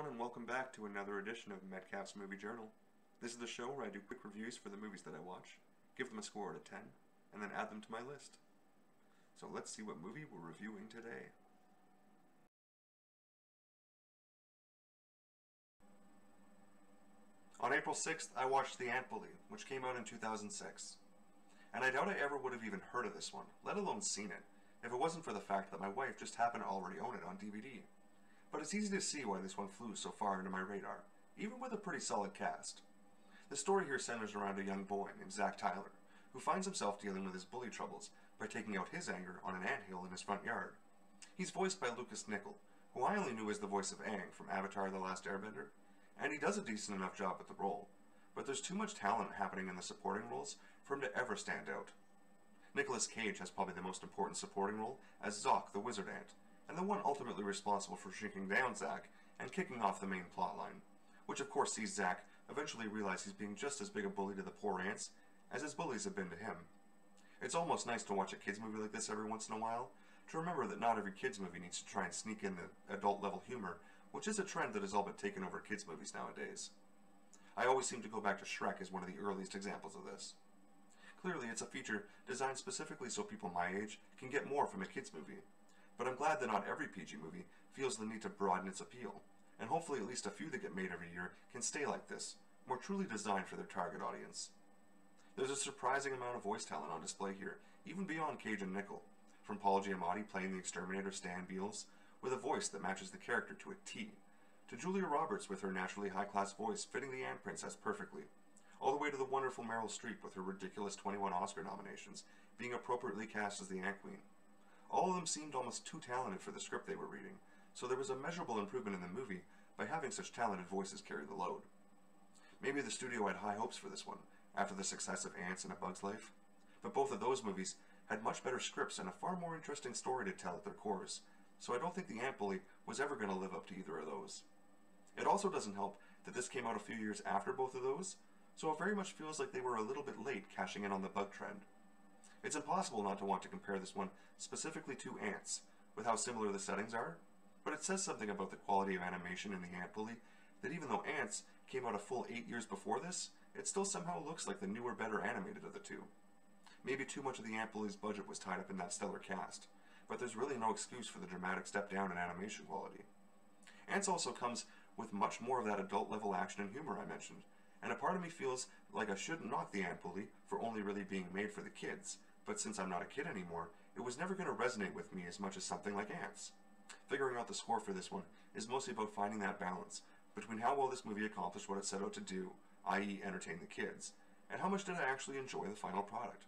everyone, and welcome back to another edition of Metcalf's Movie Journal. This is the show where I do quick reviews for the movies that I watch, give them a score out of 10, and then add them to my list. So let's see what movie we're reviewing today. On April 6th, I watched The Ant Bully, which came out in 2006. And I doubt I ever would have even heard of this one, let alone seen it, if it wasn't for the fact that my wife just happened to already own it on DVD. But it's easy to see why this one flew so far into my radar, even with a pretty solid cast. The story here centers around a young boy named Zach Tyler, who finds himself dealing with his bully troubles by taking out his anger on an anthill in his front yard. He's voiced by Lucas Nickel, who I only knew as the voice of Aang from Avatar: The Last Airbender, and he does a decent enough job with the role, but there's too much talent happening in the supporting roles for him to ever stand out. Nicolas Cage has probably the most important supporting role as Zoc the Wizard Ant, and the one ultimately responsible for shrinking down Zack and kicking off the main plotline, which of course sees Zack eventually realize he's being just as big a bully to the poor ants as his bullies have been to him. It's almost nice to watch a kids movie like this every once in a while, to remember that not every kids movie needs to try and sneak in the adult level humor, which is a trend that has all but taken over kids movies nowadays. I always seem to go back to Shrek as one of the earliest examples of this. Clearly it's a feature designed specifically so people my age can get more from a kids movie, but I'm glad that not every PG movie feels the need to broaden its appeal, and hopefully at least a few that get made every year can stay like this, more truly designed for their target audience. There's a surprising amount of voice talent on display here, even beyond Cage and Nickel, from Paul Giamatti playing the exterminator Stan Beals, with a voice that matches the character to a T, to Julia Roberts with her naturally high-class voice fitting the Ant Princess perfectly, all the way to the wonderful Meryl Streep with her ridiculous 21 Oscar nominations, being appropriately cast as the Ant Queen. All of them seemed almost too talented for the script they were reading, so there was a measurable improvement in the movie by having such talented voices carry the load. Maybe the studio had high hopes for this one, after the success of Ants and A Bug's Life, but both of those movies had much better scripts and a far more interesting story to tell at their cores, so I don't think The Ant Bully was ever going to live up to either of those. It also doesn't help that this came out a few years after both of those, so it very much feels like they were a little bit late cashing in on the bug trend. It's impossible not to want to compare this one specifically to Ants, with how similar the settings are, but it says something about the quality of animation in The Ant Bully that even though Ants came out a full 8 years before this, it still somehow looks like the newer, better animated of the two. Maybe too much of The Ant Bully's budget was tied up in that stellar cast, but there's really no excuse for the dramatic step down in animation quality. Ants also comes with much more of that adult level action and humor I mentioned, and a part of me feels like I shouldn't knock The Ant Bully for only really being made for the kids, but since I'm not a kid anymore, it was never going to resonate with me as much as something like Ants. Figuring out the score for this one is mostly about finding that balance between how well this movie accomplished what it set out to do, i.e. entertain the kids, and how much did I actually enjoy the final product.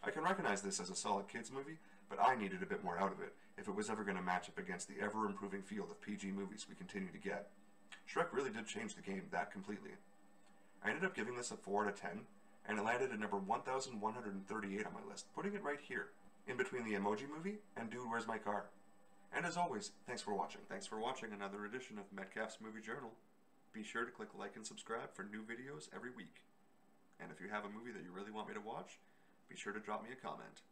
I can recognize this as a solid kids movie, but I needed a bit more out of it if it was ever going to match up against the ever-improving field of PG movies we continue to get. Shrek really did change the game that completely. I ended up giving this a 4 out of 10, and it landed at number 1138 on my list, putting it right here, in between the Emoji Movie and Dude, Where's My Car? And as always, thanks for watching. Thanks for watching another edition of Metcalf's Movie Journal. Be sure to click like and subscribe for new videos every week. And if you have a movie that you really want me to watch, be sure to drop me a comment.